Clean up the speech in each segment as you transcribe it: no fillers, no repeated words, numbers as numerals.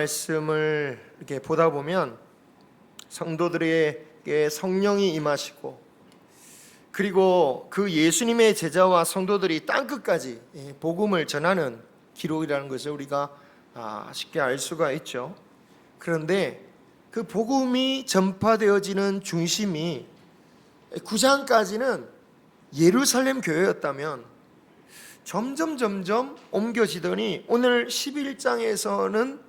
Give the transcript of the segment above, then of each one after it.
말씀을 이렇게 보다 보면 성도들에게 성령이 임하시고, 그리고 그 예수님의 제자와 성도들이 땅끝까지 복음을 전하는 기록이라는 것을 우리가 쉽게 알 수가 있죠. 그런데 그 복음이 전파되어지는 중심이 9장까지는 예루살렘 교회였다면 점점 옮겨지더니 오늘 11장에서는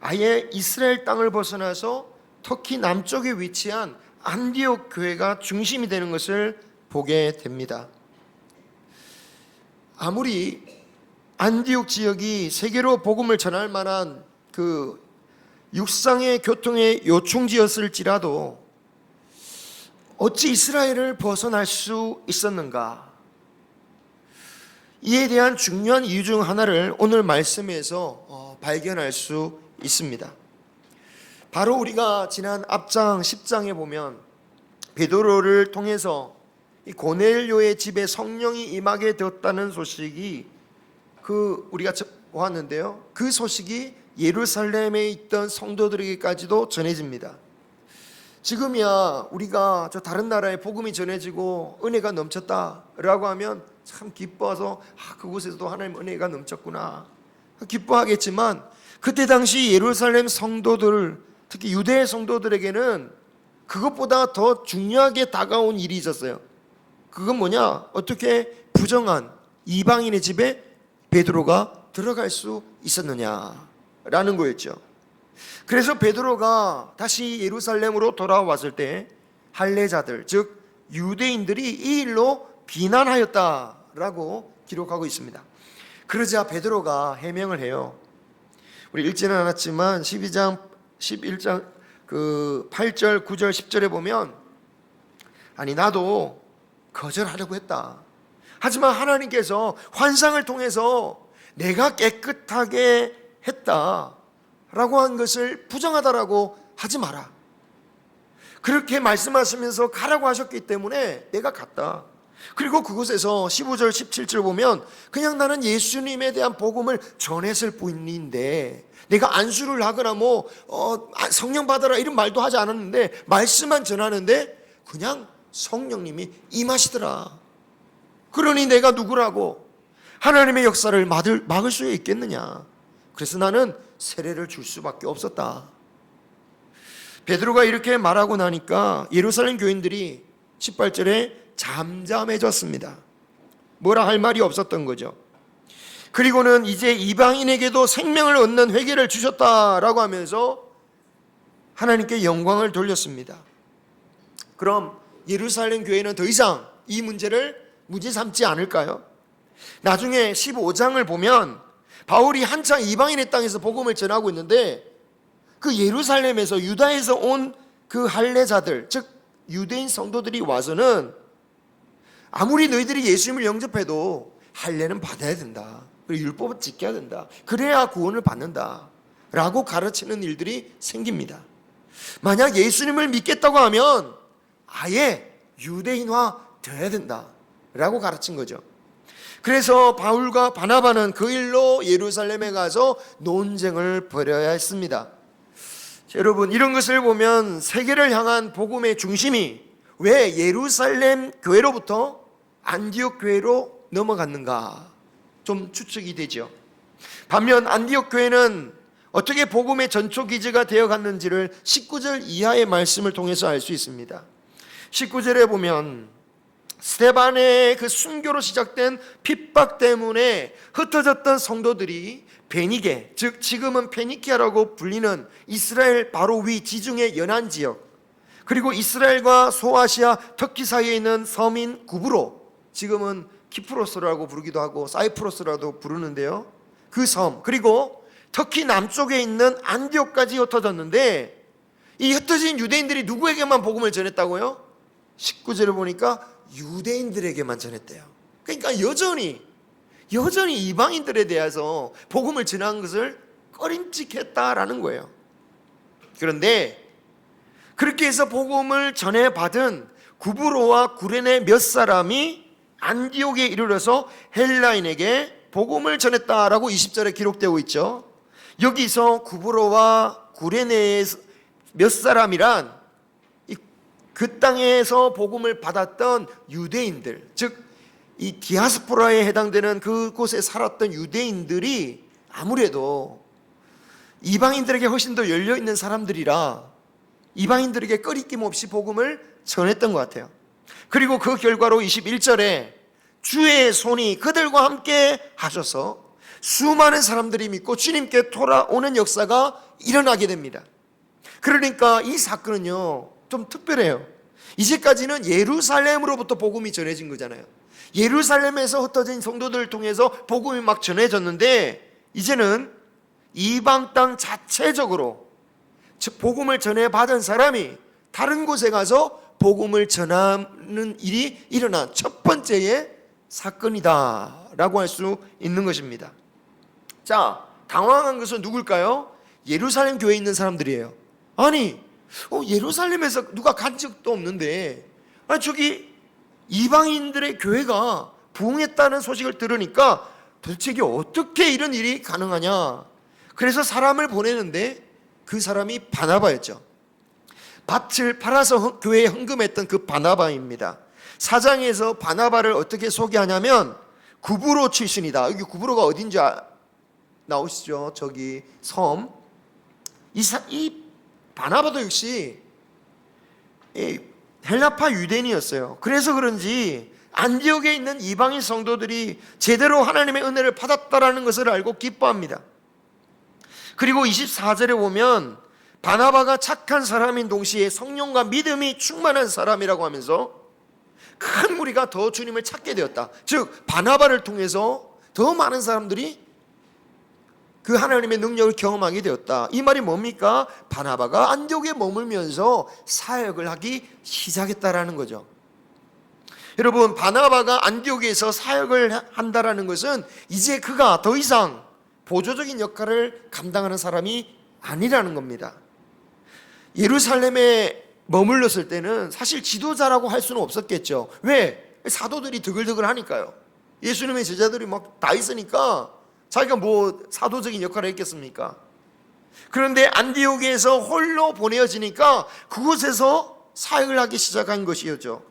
아예 이스라엘 땅을 벗어나서 터키 남쪽에 위치한 안디옥 교회가 중심이 되는 것을 보게 됩니다. 아무리 안디옥 지역이 세계로 복음을 전할 만한 그 육상의 교통의 요충지였을지라도 어찌 이스라엘을 벗어날 수 있었는가? 이에 대한 중요한 이유 중 하나를 오늘 말씀에서 발견할 수 있습니다. 바로 우리가 지난 앞장 10장에 보면 베드로를 통해서 이 고넬료의 집에 성령이 임하게 되었다는 소식이 우리가 보았는데요. 그 소식이 예루살렘에 있던 성도들에게까지도 전해집니다. 지금이야 우리가 저 다른 나라에 복음이 전해지고 은혜가 넘쳤다라고 하면 참 기뻐서 그곳에서도 하나님 은혜가 넘쳤구나 기뻐하겠지만, 그때 당시 예루살렘 성도들, 특히 유대 성도들에게는 그것보다 더 중요하게 다가온 일이 있었어요. 그건 뭐냐? 어떻게 부정한 이방인의 집에 베드로가 들어갈 수 있었느냐라는 거였죠. 그래서 베드로가 다시 예루살렘으로 돌아왔을 때 할례자들, 즉 유대인들이 이 일로 비난하였다라고 기록하고 있습니다. 그러자 베드로가 해명을 해요. 우리 읽지는 않았지만 11장 8절, 9절, 10절에 보면 아니 나도 거절하려고 했다. 하지만 하나님께서 환상을 통해서 내가 깨끗하게 했다라고 한 것을 부정하다라고 하지 마라. 그렇게 말씀하시면서 가라고 하셨기 때문에 내가 갔다. 그리고 그곳에서 15절, 17절 보면 그냥 나는 예수님에 대한 복음을 전했을 뿐인데 내가 안수를 하거나 성령 받아라 이런 말도 하지 않았는데 말씀만 전하는데 그냥 성령님이 임하시더라. 그러니 내가 누구라고 하나님의 역사를 막을 수 있겠느냐. 그래서 나는 세례를 줄 수밖에 없었다. 베드로가 이렇게 말하고 나니까 예루살렘 교인들이 18절에 잠잠해졌습니다. 뭐라 할 말이 없었던 거죠. 그리고는 이제 이방인에게도 생명을 얻는 회개를 주셨다라고 하면서 하나님께 영광을 돌렸습니다. 그럼 예루살렘 교회는 더 이상 이 문제를 문제 삼지 않을까요? 나중에 15장을 보면 바울이 한창 이방인의 땅에서 복음을 전하고 있는데 그 예루살렘에서 유다에서 온 그 할례자들, 즉 유대인 성도들이 와서는 아무리 너희들이 예수님을 영접해도 할례는 받아야 된다. 그리고 율법을 지켜야 된다. 그래야 구원을 받는다. 라고 가르치는 일들이 생깁니다. 만약 예수님을 믿겠다고 하면 아예 유대인화 되어야 된다. 라고 가르친 거죠. 그래서 바울과 바나바는 그 일로 예루살렘에 가서 논쟁을 벌여야 했습니다. 여러분, 이런 것을 보면 세계를 향한 복음의 중심이 왜 예루살렘 교회로부터 안디옥 교회로 넘어갔는가 좀 추측이 되죠. 반면 안디옥 교회는 어떻게 복음의 전초기지가 되어갔는지를 19절 이하의 말씀을 통해서 알 수 있습니다. 19절에 보면 스데반의 그 순교로 시작된 핍박 때문에 흩어졌던 성도들이 베니게, 즉 지금은 페니키아라고 불리는 이스라엘 바로 위 지중해 연안 지역, 그리고 이스라엘과 소아시아 터키 사이에 있는 섬인 구브로, 지금은 키프로스라고 부르기도 하고 사이프러스라고 부르는데요, 그 섬, 그리고 터키 남쪽에 있는 안디옥까지 흩어졌는데 이 흩어진 유대인들이 누구에게만 복음을 전했다고요? 19절을 보니까 유대인들에게만 전했대요. 그러니까 여전히 이방인들에 대해서 복음을 전한 것을 꺼림칙했다라는 거예요. 그런데 그렇게 해서 복음을 전해받은 구브로와 구레네 몇 사람이 안디옥에 이르러서 헬라인에게 복음을 전했다라고 20절에 기록되고 있죠. 여기서 구브로와 구레네의 몇 사람이란 그 땅에서 복음을 받았던 유대인들, 즉 이 디아스포라에 해당되는 그곳에 살았던 유대인들이 아무래도 이방인들에게 훨씬 더 열려있는 사람들이라 이방인들에게 꺼리낌 없이 복음을 전했던 것 같아요. 그리고 그 결과로 21절에 주의 손이 그들과 함께 하셔서 수많은 사람들이 믿고 주님께 돌아오는 역사가 일어나게 됩니다. 그러니까 이 사건은요 좀 특별해요. 이제까지는 예루살렘으로부터 복음이 전해진 거잖아요. 예루살렘에서 흩어진 성도들을 통해서 복음이 막 전해졌는데, 이제는 이방 땅 자체적으로 즉 복음을 전해받은 사람이 다른 곳에 가서 복음을 전하는 일이 일어난 첫 번째의 사건이다 라고 할 수 있는 것입니다. 자, 당황한 것은 누굴까요? 예루살렘 교회에 있는 사람들이에요. 아니 예루살렘에서 누가 간 적도 없는데 저기 이방인들의 교회가 부흥했다는 소식을 들으니까 도대체 이게 어떻게 이런 일이 가능하냐. 그래서 사람을 보내는데 그 사람이 바나바였죠. 밭을 팔아서 교회에 헌금했던 그 바나바입니다. 4장에서 바나바를 어떻게 소개하냐면 구브로 출신이다. 여기 구브로가 어딘지 나오시죠? 저기 섬. 이 바나바도 역시 헬라파 유대인이었어요. 그래서 그런지 안디옥에 있는 이방인 성도들이 제대로 하나님의 은혜를 받았다라는 것을 알고 기뻐합니다. 그리고 24절에 보면 바나바가 착한 사람인 동시에 성령과 믿음이 충만한 사람이라고 하면서 큰 무리가 더 주님을 찾게 되었다. 즉 바나바를 통해서 더 많은 사람들이 그 하나님의 능력을 경험하게 되었다. 이 말이 뭡니까? 바나바가 안디옥에 머물면서 사역을 하기 시작했다라는 거죠. 여러분, 바나바가 안디옥에서 사역을 한다라는 것은 이제 그가 더 이상 보조적인 역할을 감당하는 사람이 아니라는 겁니다. 예루살렘에 머물렀을 때는 사실 지도자라고 할 수는 없었겠죠. 왜? 사도들이 드글드글 하니까요. 예수님의 제자들이 막 다 있으니까 자기가 뭐 사도적인 역할을 했겠습니까? 그런데 안디옥에서 홀로 보내어지니까 그곳에서 사역을 하기 시작한 것이었죠.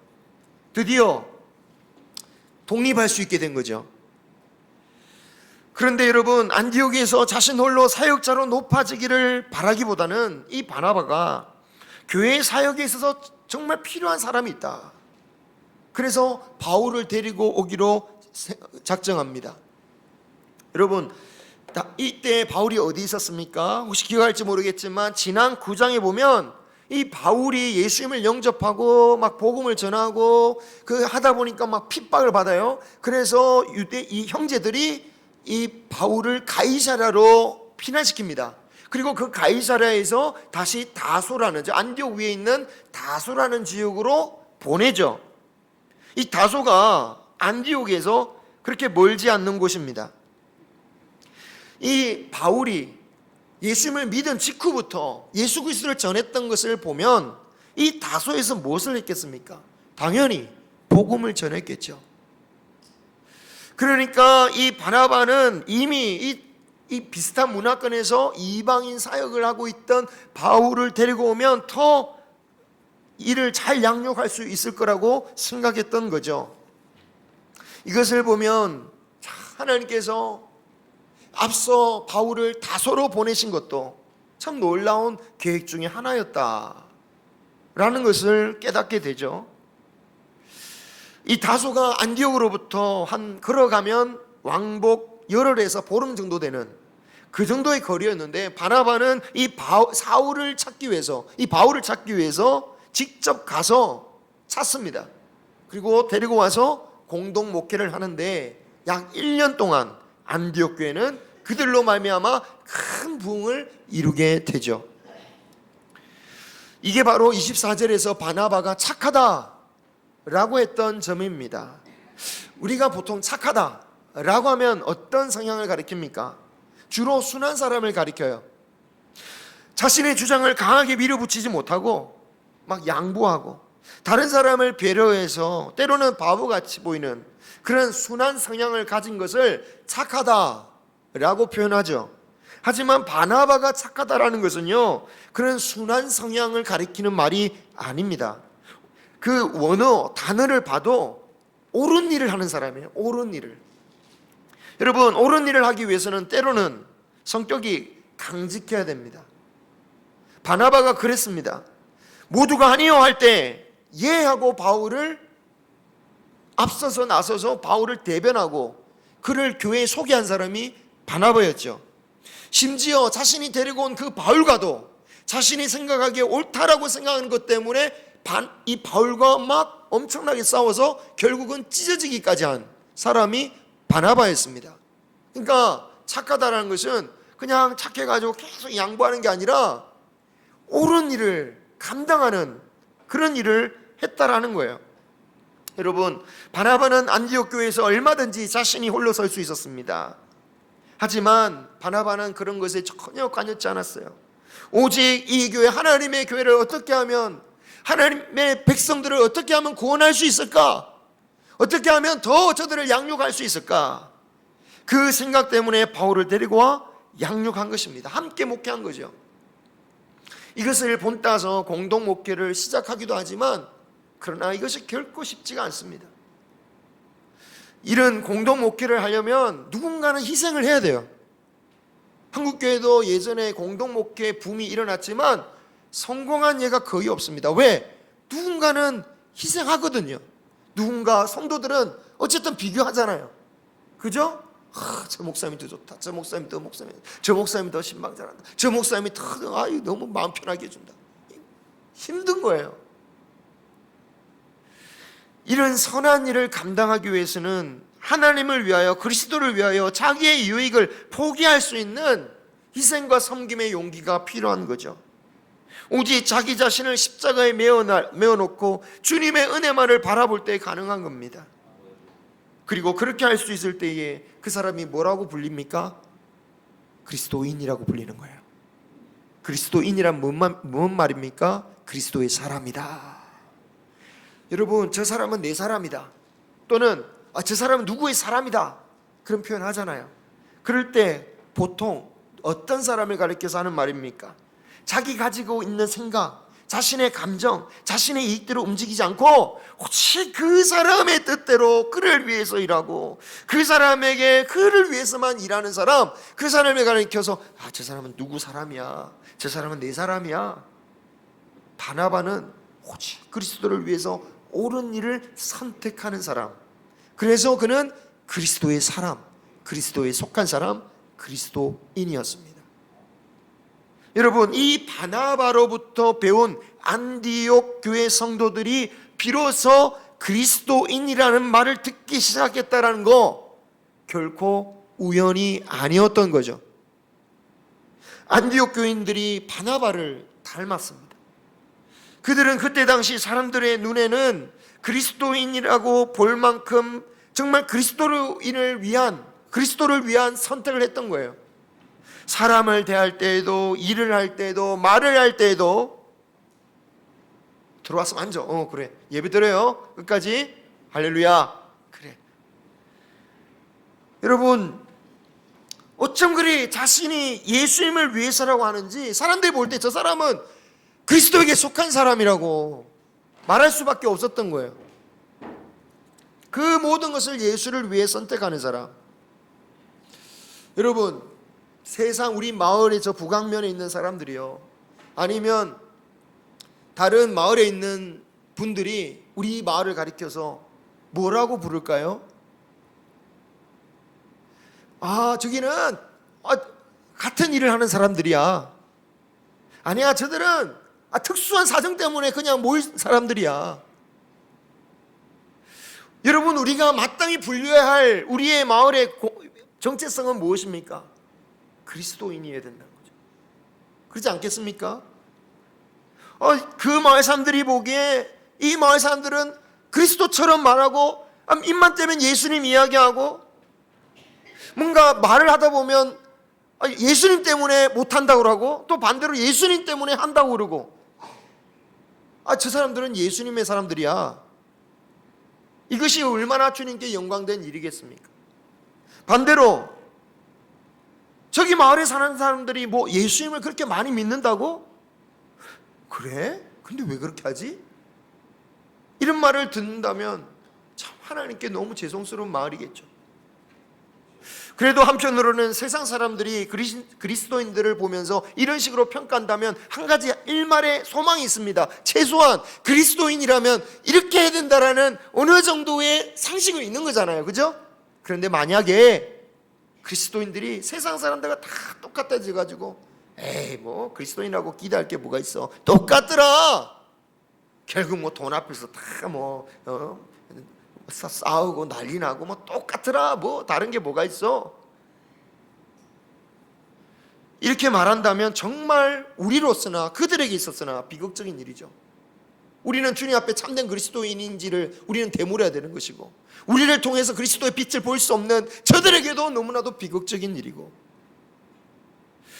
드디어 독립할 수 있게 된 거죠. 그런데 여러분, 안디옥에서 자신 홀로 사역자로 높아지기를 바라기보다는 이 바나바가 교회 사역에 있어서 정말 필요한 사람이 있다. 그래서 바울을 데리고 오기로 작정합니다. 여러분, 이때 바울이 어디 있었습니까? 혹시 기억할지 모르겠지만 지난 9장에 보면 이 바울이 예수님을 영접하고 막 복음을 전하고 그 하다 보니까 막 핍박을 받아요. 그래서 유대 이 형제들이 이 바울을 가이사랴로 피난시킵니다. 그리고 그 가이사랴에서 다시 다소라는, 안디옥 위에 있는 다소라는 지역으로 보내죠. 이 다소가 안디옥에서 그렇게 멀지 않는 곳입니다. 이 바울이 예수님을 믿은 직후부터 예수 그리스도를 전했던 것을 보면 이 다소에서 무엇을 했겠습니까? 당연히 복음을 전했겠죠. 그러니까 이 바나바는 이미 이 비슷한 문화권에서 이방인 사역을 하고 있던 바울을 데리고 오면 더 이를 잘 양육할 수 있을 거라고 생각했던 거죠. 이것을 보면 하나님께서 앞서 바울을 다소로 보내신 것도 참 놀라운 계획 중에 하나였다라는 것을 깨닫게 되죠. 이 다소가 안디옥으로부터 걸어가면 왕복 열흘에서 보름 정도 되는 그 정도의 거리였는데, 바나바는 이 바울을 찾기 위해서 직접 가서 찾습니다. 그리고 데리고 와서 공동 목회를 하는데 약 1년 동안 안디옥 교회는 그들로 말미암아 큰 부흥을 이루게 되죠. 이게 바로 24절에서 바나바가 착하다라고 했던 점입니다. 우리가 보통 착하다라고 하면 어떤 성향을 가리킵니까? 주로 순한 사람을 가리켜요. 자신의 주장을 강하게 밀어붙이지 못하고 막 양보하고 다른 사람을 배려해서 때로는 바보같이 보이는 그런 순한 성향을 가진 것을 착하다라고 표현하죠. 하지만 바나바가 착하다라는 것은요, 그런 순한 성향을 가리키는 말이 아닙니다. 그 원어, 단어를 봐도 옳은 일을 하는 사람이에요. 옳은 일을. 여러분, 옳은 일을 하기 위해서는 때로는 성격이 강직해야 됩니다. 바나바가 그랬습니다. 모두가 아니요 할 때 예하고 바울을 앞서서 나서서 바울을 대변하고 그를 교회에 소개한 사람이 바나바였죠. 심지어 자신이 데리고 온 그 바울과도 자신이 생각하기에 옳다라고 생각하는 것 때문에 이 바울과 막 엄청나게 싸워서 결국은 찢어지기까지 한 사람이 바나바였습니다. 그러니까 착하다라는 것은 그냥 착해가지고 계속 양보하는 게 아니라 옳은 일을 감당하는 그런 일을 했다라는 거예요. 여러분, 바나바는 안디옥 교회에서 얼마든지 자신이 홀로 설 수 있었습니다. 하지만 바나바는 그런 것에 전혀 관여치 않았어요. 오직 이 교회, 하나님의 교회를 어떻게 하면, 하나님의 백성들을 어떻게 하면 구원할 수 있을까? 어떻게 하면 더 저들을 양육할 수 있을까? 그 생각 때문에 바울을 데리고 와 양육한 것입니다. 함께 목회한 거죠. 이것을 본따서 공동 목회를 시작하기도 하지만 그러나 이것이 결코 쉽지가 않습니다. 이런 공동 목회를 하려면 누군가는 희생을 해야 돼요. 한국교회도 예전에 공동 목회 붐이 일어났지만 성공한 예가 거의 없습니다. 왜? 누군가는 희생하거든요. 누군가, 성도들은 어쨌든 비교하잖아요. 그죠? 저 목사님이 더 좋다. 저 목사님이 더 저 목사님이 더 신방 잘한다. 저 목사님이 더 너무 마음 편하게 해준다. 힘든 거예요. 이런 선한 일을 감당하기 위해서는 하나님을 위하여, 그리스도를 위하여 자기의 유익을 포기할 수 있는 희생과 섬김의 용기가 필요한 거죠. 오직 자기 자신을 십자가에 메어놓고 주님의 은혜만을 바라볼 때 가능한 겁니다. 그리고 그렇게 할 수 있을 때에 그 사람이 뭐라고 불립니까? 그리스도인이라고 불리는 거예요. 그리스도인이란 뭔 말입니까? 그리스도의 사람이다. 여러분, 저 사람은 내 사람이다. 또는 저 사람은 누구의 사람이다. 그런 표현 하잖아요. 그럴 때 보통 어떤 사람을 가리켜서 하는 말입니까? 자기 가지고 있는 생각, 자신의 감정, 자신의 이익대로 움직이지 않고 오직 그 사람의 뜻대로 그를 위해서 일하고 그 사람에게 그를 위해서만 일하는 사람, 그 사람을 가리켜서 저 사람은 누구 사람이야, 저 사람은 내 사람이야. 바나바는 오직 그리스도를 위해서 옳은 일을 선택하는 사람, 그래서 그는 그리스도의 사람, 그리스도에 속한 사람, 그리스도인이었습니다. 여러분, 이 바나바로부터 배운 안디옥 교회 성도들이 비로소 그리스도인이라는 말을 듣기 시작했다는 거 결코 우연이 아니었던 거죠. 안디옥 교인들이 바나바를 닮았습니다. 그들은 그때 당시 사람들의 눈에는 그리스도인이라고 볼 만큼 정말 그리스도를 위한 선택을 했던 거예요. 사람을 대할 때에도, 일을 할 때에도, 말을 할 때에도 들어와서 앉아. 그래. 예배 드려요. 끝까지. 할렐루야. 그래. 여러분, 어쩜 그리 자신이 예수님을 위해서라고 하는지 사람들이 볼 때 저 사람은 그리스도에게 속한 사람이라고 말할 수밖에 없었던 거예요. 그 모든 것을 예수를 위해 선택하는 사람. 여러분, 세상 우리 마을의 저 북악면에 있는 사람들이요, 아니면 다른 마을에 있는 분들이 우리 마을을 가리켜서 뭐라고 부를까요? 저기는 같은 일을 하는 사람들이야. 아니야, 저들은 특수한 사정 때문에 그냥 모인 사람들이야. 여러분, 우리가 마땅히 분류해야 할 우리의 마을의 정체성은 무엇입니까? 그리스도인이어야 된다는 거죠. 그렇지 않겠습니까? 그 마을 사람들이 보기에 이 마을 사람들은 그리스도처럼 말하고, 입만 떼면 예수님 이야기하고, 뭔가 말을 하다 보면 예수님 때문에 못한다고 그러고, 또 반대로 예수님 때문에 한다고 그러고, 저 사람들은 예수님의 사람들이야. 이것이 얼마나 주님께 영광된 일이겠습니까? 반대로 저기 마을에 사는 사람들이 뭐 예수님을 그렇게 많이 믿는다고? 그래? 근데 왜 그렇게 하지? 이런 말을 듣는다면 참 하나님께 너무 죄송스러운 마을이겠죠. 그래도 한편으로는 세상 사람들이 그리스도인들을 보면서 이런 식으로 평가한다면 한 가지 일말의 소망이 있습니다. 최소한 그리스도인이라면 이렇게 해야 된다라는 어느 정도의 상식은 있는 거잖아요, 그죠? 그런데 만약에 그리스도인들이 세상 사람들과 다 똑같아져가지고 에이 뭐 그리스도인이라고 기대할 게 뭐가 있어, 똑같더라, 결국 뭐 돈 앞에서 다 뭐 싸우고 난리 나고 뭐 똑같더라, 뭐 다른 게 뭐가 있어, 이렇게 말한다면 정말 우리로서나 그들에게 있었으나 비극적인 일이죠. 우리는 주님 앞에 참된 그리스도인인지를 우리는 되물어야 되는 것이고, 우리를 통해서 그리스도의 빛을 볼 수 없는 저들에게도 너무나도 비극적인 일이고,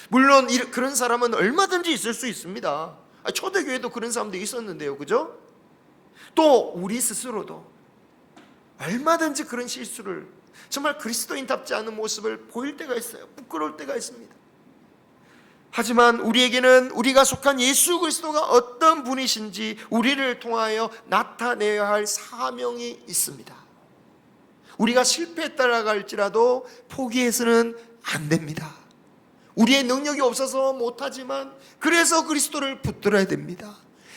물론 그런 사람은 얼마든지 있을 수 있습니다. 초대교회도 그런 사람들이 있었는데요, 그죠? 또 우리 스스로도 얼마든지 그런 실수를, 정말 그리스도인답지 않은 모습을 보일 때가 있어요. 부끄러울 때가 있습니다. 하지만 우리에게는 우리가 속한 예수 그리스도가 어떤 분이신지 우리를 통하여 나타내야 할 사명이 있습니다. 우리가 실패했다라고 할지라도 포기해서는 안 됩니다. 우리의 능력이 없어서 못하지만 그래서 그리스도를 붙들어야 됩니다.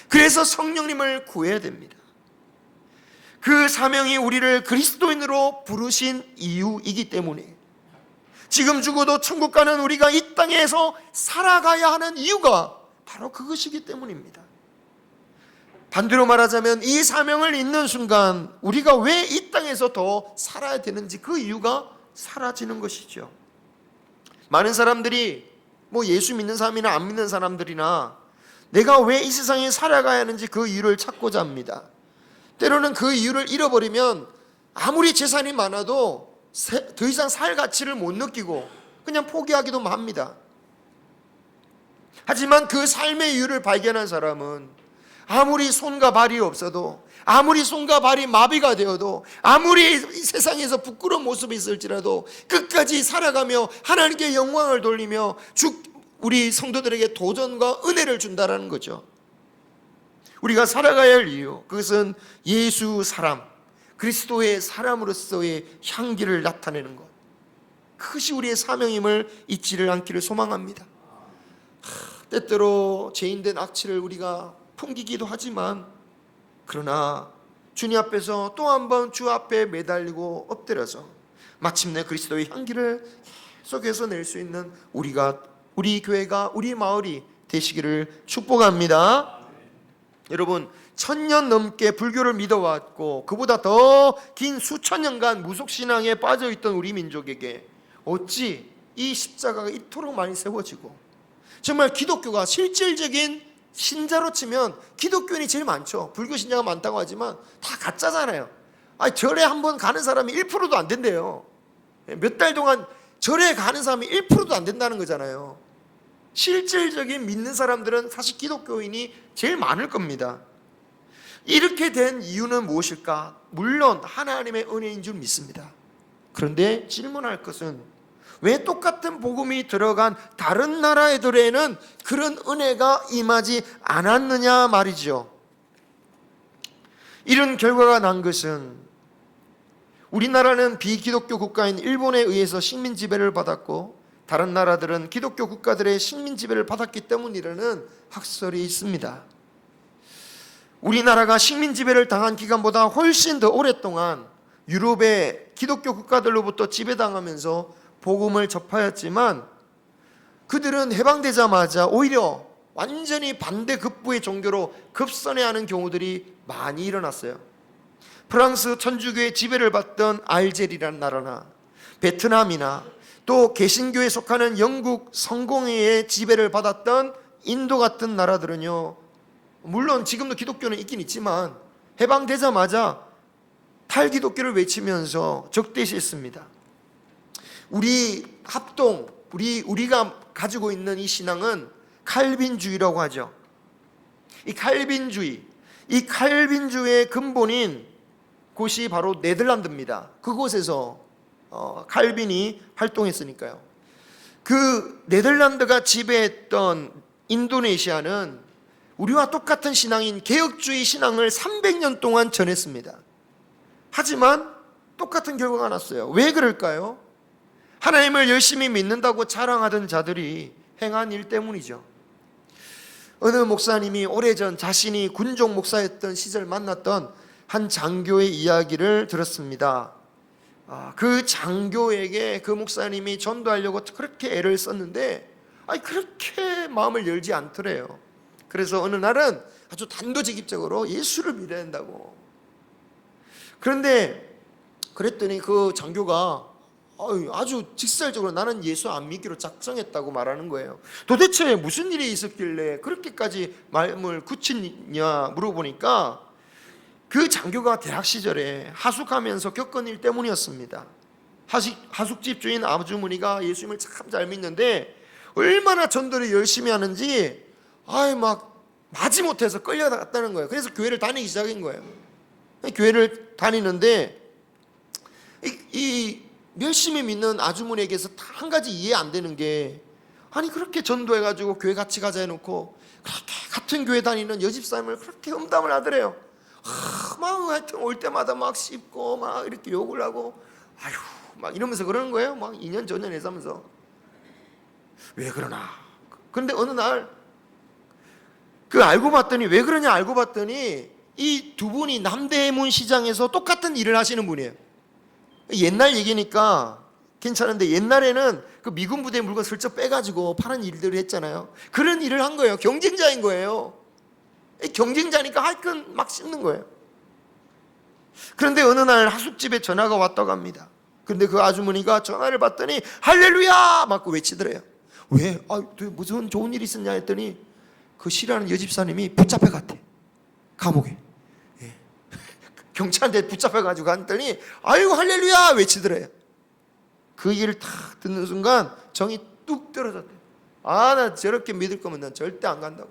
그래서 성령님을 구해야 됩니다. 그 사명이 우리를 그리스도인으로 부르신 이유이기 때문에 지금 죽어도 천국 가는 우리가 이 땅에서 살아가야 하는 이유가 바로 그것이기 때문입니다. 반대로 말하자면 이 사명을 잊는 순간 우리가 왜 이 땅에서 더 살아야 되는지 그 이유가 사라지는 것이죠. 많은 사람들이 뭐 예수 믿는 사람이나 안 믿는 사람들이나 내가 왜 이 세상에 살아가야 하는지 그 이유를 찾고자 합니다. 때로는 그 이유를 잃어버리면 아무리 재산이 많아도 더 이상 살 가치를 못 느끼고 그냥 포기하기도 합니다. 하지만 그 삶의 이유를 발견한 사람은 아무리 손과 발이 없어도, 아무리 손과 발이 마비가 되어도, 아무리 세상에서 부끄러운 모습이 있을지라도 끝까지 살아가며 하나님께 영광을 돌리며 우리 성도들에게 도전과 은혜를 준다는 거죠. 우리가 살아가야 할 이유, 그것은 예수 사람, 그리스도의 사람으로서의 향기를 나타내는 것, 그것이 우리의 사명임을 잊지를 않기를 소망합니다. 때때로 죄인된 악취를 우리가 풍기기도 하지만, 그러나 주님 앞에서 또 한 번 주 앞에 매달리고 엎드려서 마침내 그리스도의 향기를 계속해서 낼 수 있는 우리 교회가, 우리 마을이 되시기를 축복합니다. 여러분, 1000년 넘게 불교를 믿어왔고 그보다 더 긴 수천 년간 무속신앙에 빠져있던 우리 민족에게 어찌 이 십자가가 이토록 많이 세워지고, 정말 기독교가 실질적인 신자로 치면 기독교인이 제일 많죠. 불교 신자가 많다고 하지만 다 가짜잖아요. 절에 한번 가는 사람이 1%도 안 된대요. 몇 달 동안 절에 가는 사람이 1%도 안 된다는 거잖아요. 실질적인 믿는 사람들은 사실 기독교인이 제일 많을 겁니다. 이렇게 된 이유는 무엇일까? 물론 하나님의 은혜인 줄 믿습니다. 그런데 질문할 것은 왜 똑같은 복음이 들어간 다른 나라 애들에는 그런 은혜가 임하지 않았느냐 말이죠. 이런 결과가 난 것은 우리나라는 비기독교 국가인 일본에 의해서 식민 지배를 받았고 다른 나라들은 기독교 국가들의 식민 지배를 받았기 때문이라는 학설이 있습니다. 우리나라가 식민 지배를 당한 기간보다 훨씬 더 오랫동안 유럽의 기독교 국가들로부터 지배당하면서 복음을 접하였지만 그들은 해방되자마자 오히려 완전히 반대급부의 종교로 급선회하는 경우들이 많이 일어났어요. 프랑스 천주교의 지배를 받던 알제리라는 나라나 베트남이나 또 개신교에 속하는 영국 성공회의 지배를 받았던 인도 같은 나라들은요, 물론 지금도 기독교는 있긴 있지만 해방되자마자 탈기독교를 외치면서 적대시했습니다. 우리가 가지고 있는 이 신앙은 칼빈주의라고 하죠. 이 칼빈주의의 근본인 곳이 바로 네덜란드입니다. 그곳에서 칼빈이 활동했으니까요. 그 네덜란드가 지배했던 인도네시아는 우리와 똑같은 신앙인 개혁주의 신앙을 300년 동안 전했습니다. 하지만 똑같은 결과가 났어요. 왜 그럴까요? 하나님을 열심히 믿는다고 자랑하던 자들이 행한 일 때문이죠. 어느 목사님이 오래전 자신이 군종 목사였던 시절 만났던 한 장교의 이야기를 들었습니다. 그 장교에게 그 목사님이 전도하려고 그렇게 애를 썼는데 그렇게 마음을 열지 않더래요. 그래서 어느 날은 아주 단도직입적으로 예수를 믿어야 된다고. 그런데 그랬더니 그 장교가 아주 직설적으로 나는 예수 안 믿기로 작정했다고 말하는 거예요. 도대체 무슨 일이 있었길래 그렇게까지 마음을 굳히냐 물어보니까 그 장교가 대학 시절에 하숙하면서 겪은 일 때문이었습니다. 하숙집 주인 아주머니가 예수님을 참 잘 믿는데 얼마나 전도를 열심히 하는지 막 마지못해서 끌려갔다는 거예요. 그래서 교회를 다니기 시작한 거예요. 교회를 다니는데 이 열심히 믿는 아주머니에게서 한 가지 이해 안 되는 게 그렇게 전도해가지고 교회 같이 가자 해놓고 그렇게 같은 교회 다니는 여집사님을 그렇게 험담을 하더래요. 막 하여튼 올 때마다 막 씹고 막 이렇게 욕을 하고 막 이러면서 그러는 거예요. 막 2년 전년 해서면서 왜 그러나. 그런데 어느 날 알고 봤더니 왜 그러냐 알고 봤더니 이 두 분이 남대문 시장에서 똑같은 일을 하시는 분이에요. 옛날 얘기니까 괜찮은데 옛날에는 그 미군 부대 물건 슬쩍 빼가지고 파는 일들을 했잖아요. 그런 일을 한 거예요. 경쟁자인 거예요. 경쟁자니까 하여튼 막 씹는 거예요. 그런데 어느 날 하숙집에 전화가 왔다고 합니다. 그런데 그 아주머니가 전화를 받더니 할렐루야 막 외치더래요. 왜? 무슨 좋은 일이 있었냐 했더니 그 싫어하는 여집사님이 붙잡혀 갔대. 감옥에. 경찰한테 붙잡혀가지고 갔더니 아이고 할렐루야 외치더래요. 그 얘기를 탁 듣는 순간 정이 뚝 떨어졌대. 나 저렇게 믿을 거면 난 절대 안 간다고.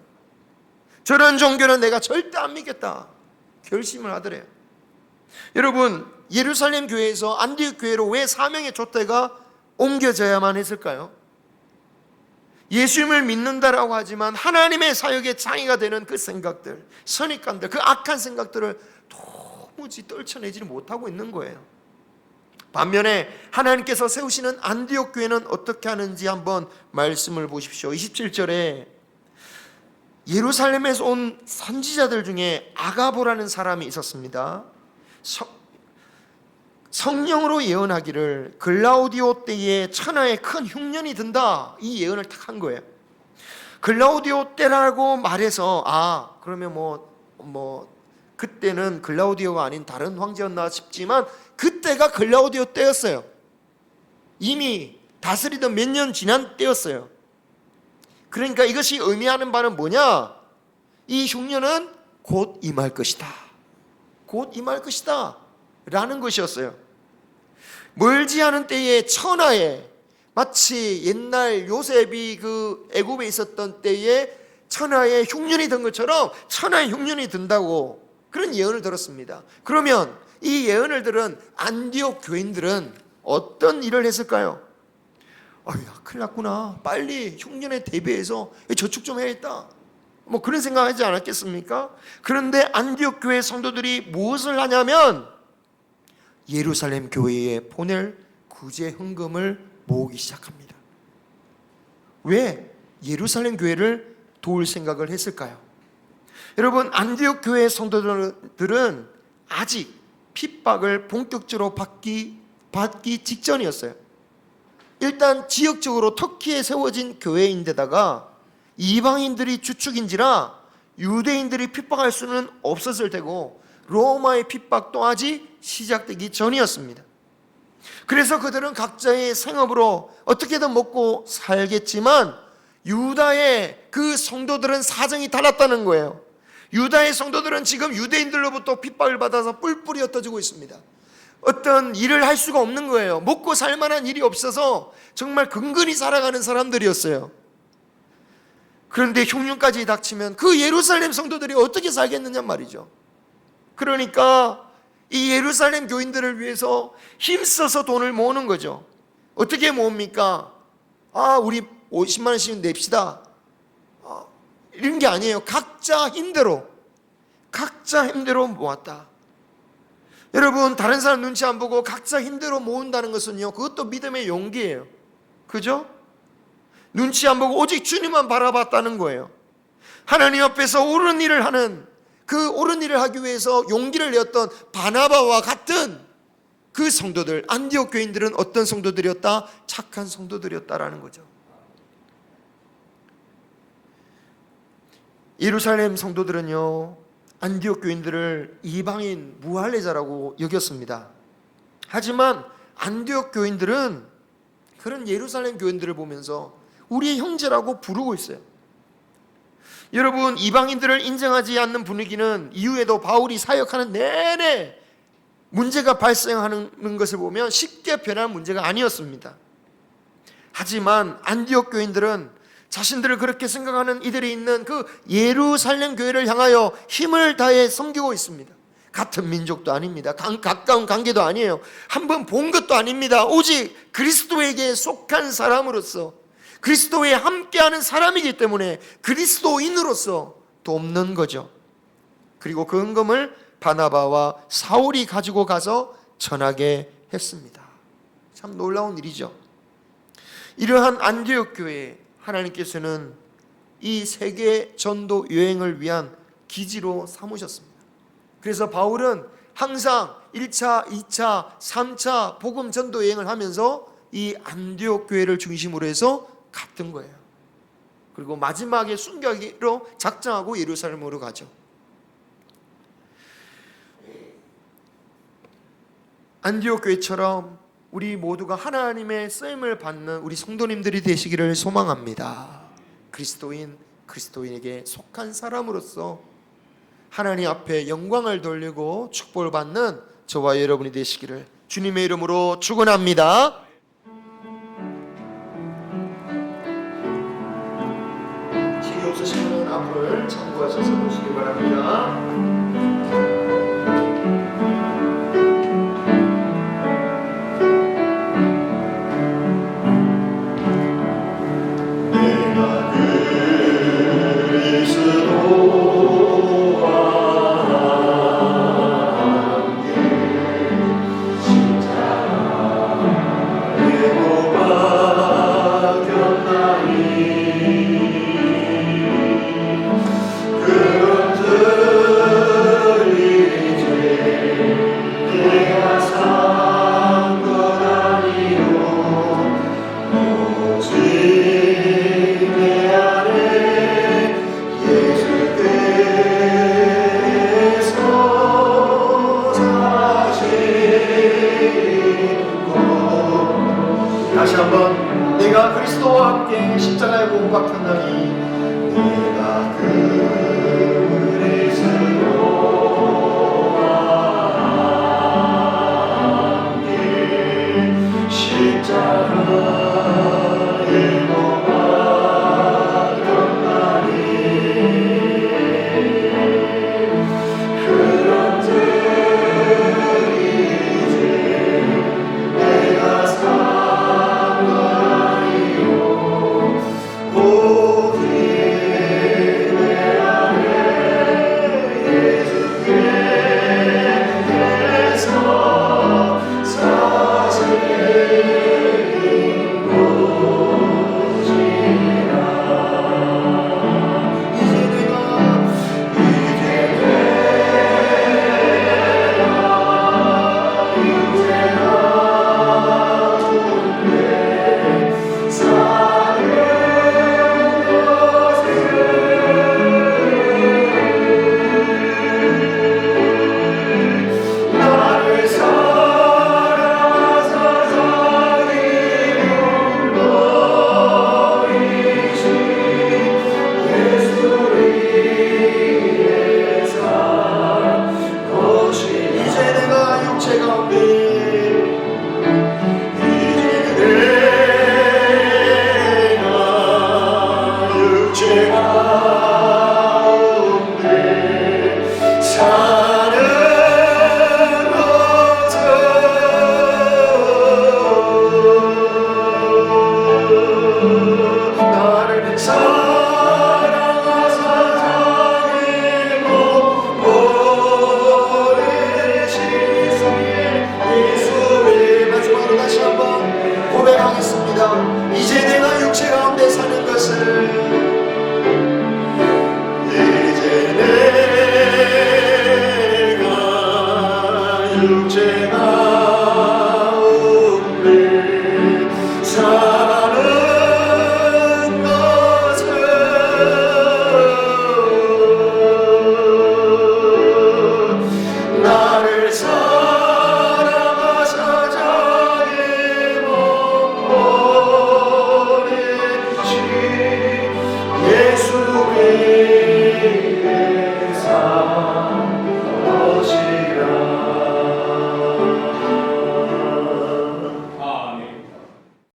저런 종교는 내가 절대 안 믿겠다 결심을 하더래요. 여러분, 예루살렘 교회에서 안디옥 교회로 왜 사명의 촛대가 옮겨져야만 했을까요? 예수님을 믿는다라고 하지만 하나님의 사역에 장애가 되는 그 생각들, 선입관들, 그 악한 생각들을 도무지 떨쳐내지 못하고 있는 거예요. 반면에 하나님께서 세우시는 안디옥 교회는 어떻게 하는지 한번 말씀을 보십시오. 27절에 예루살렘에서 온 선지자들 중에 아가보라는 사람이 있었습니다. 성령으로 예언하기를 글라우디오 때에 천하에 큰 흉년이 든다, 이 예언을 딱 한 거예요. 글라우디오 때라고 말해서 그러면 그때는 글라우디오가 아닌 다른 황제였나 싶지만 그때가 글라우디오 때였어요. 이미 다스리던 몇 년 지난 때였어요. 그러니까 이것이 의미하는 바는 뭐냐? 이 흉년은 곧 임할 것이다. 곧 임할 것이다 라는 것이었어요. 멀지 않은 때에 천하에, 마치 옛날 요셉이 그 애굽에 있었던 때에 천하에 흉년이 든 것처럼 천하에 흉년이 든다고 그런 예언을 들었습니다. 그러면 이 예언을 들은 안디옥 교인들은 어떤 일을 했을까요? 큰일 났구나, 빨리 흉년에 대비해서 저축 좀 해야겠다, 그런 생각하지 않았겠습니까? 그런데 안디옥 교회 성도들이 무엇을 하냐면 예루살렘 교회에 보낼 구제 헌금을 모으기 시작합니다. 왜 예루살렘 교회를 도울 생각을 했을까요? 여러분, 안디옥 교회 성도들은 아직 핍박을 본격적으로 받기 직전이었어요. 일단 지역적으로 터키에 세워진 교회인데다가 이방인들이 주축인지라 유대인들이 핍박할 수는 없었을 테고 로마의 핍박도 아직 시작되기 전이었습니다. 그래서 그들은 각자의 생업으로 어떻게든 먹고 살겠지만 유다의 그 성도들은 사정이 달랐다는 거예요. 유다의 성도들은 지금 유대인들로부터 핍박을 받아서 뿔뿔이 흩어지고 있습니다. 어떤 일을 할 수가 없는 거예요. 먹고 살 만한 일이 없어서 정말 근근히 살아가는 사람들이었어요. 그런데 흉년까지 닥치면 그 예루살렘 성도들이 어떻게 살겠느냐 말이죠. 그러니까 이 예루살렘 교인들을 위해서 힘써서 돈을 모으는 거죠. 어떻게 모읍니까? 우리 50만 원씩 냅시다. 이런 게 아니에요. 각자 힘대로 모았다. 여러분, 다른 사람 눈치 안 보고 각자 힘대로 모은다는 것은요, 그것도 믿음의 용기예요. 그죠? 눈치 안 보고 오직 주님만 바라봤다는 거예요. 하나님 앞에서 옳은 일을 하는, 그 옳은 일을 하기 위해서 용기를 내었던 바나바와 같은 그 성도들, 안디옥 교인들은 어떤 성도들이었다? 착한 성도들이었다라는 거죠. 예루살렘 성도들은요, 안디옥 교인들을 이방인 무할례자라고 여겼습니다. 하지만 안디옥 교인들은 그런 예루살렘 교인들을 보면서 우리의 형제라고 부르고 있어요. 여러분, 이방인들을 인정하지 않는 분위기는 이후에도 바울이 사역하는 내내 문제가 발생하는 것을 보면 쉽게 변할 문제가 아니었습니다. 하지만 안디옥 교인들은 자신들을 그렇게 생각하는 이들이 있는 그 예루살렘 교회를 향하여 힘을 다해 섬기고 있습니다. 같은 민족도 아닙니다. 가까운 관계도 아니에요. 한번 본 것도 아닙니다. 오직 그리스도에게 속한 사람으로서, 그리스도에 함께하는 사람이기 때문에 그리스도인으로서 돕는 거죠. 그리고 그 헌금을 바나바와 사울이 가지고 가서 전하게 했습니다. 참 놀라운 일이죠. 이러한 안디옥 교회에 하나님께서는 이 세계 전도 여행을 위한 기지로 삼으셨습니다. 그래서 바울은 항상 1차, 2차, 3차 복음 전도 여행을 하면서 이 안디옥 교회를 중심으로 해서 갔던 거예요. 그리고 마지막에 순교하기로 작정하고 예루살렘으로 가죠. 안디옥 교회처럼 우리 모두가 하나님의 쓰임을 받는 우리 성도님들이 되시기를 소망합니다. 그리스도인에게 속한 사람으로서 하나님 앞에 영광을 돌리고 축복을 받는 저와 여러분이 되시기를 주님의 이름으로 축원합니다. 지금 없으신 분은 앞을 참고하셔서 보시기 바랍니다. 다시 한번 내가 그리스도와 함께 십자가에 못 박혔나니 내가 그리스도와 함께 십자가에 못 박혔나니 그런 번째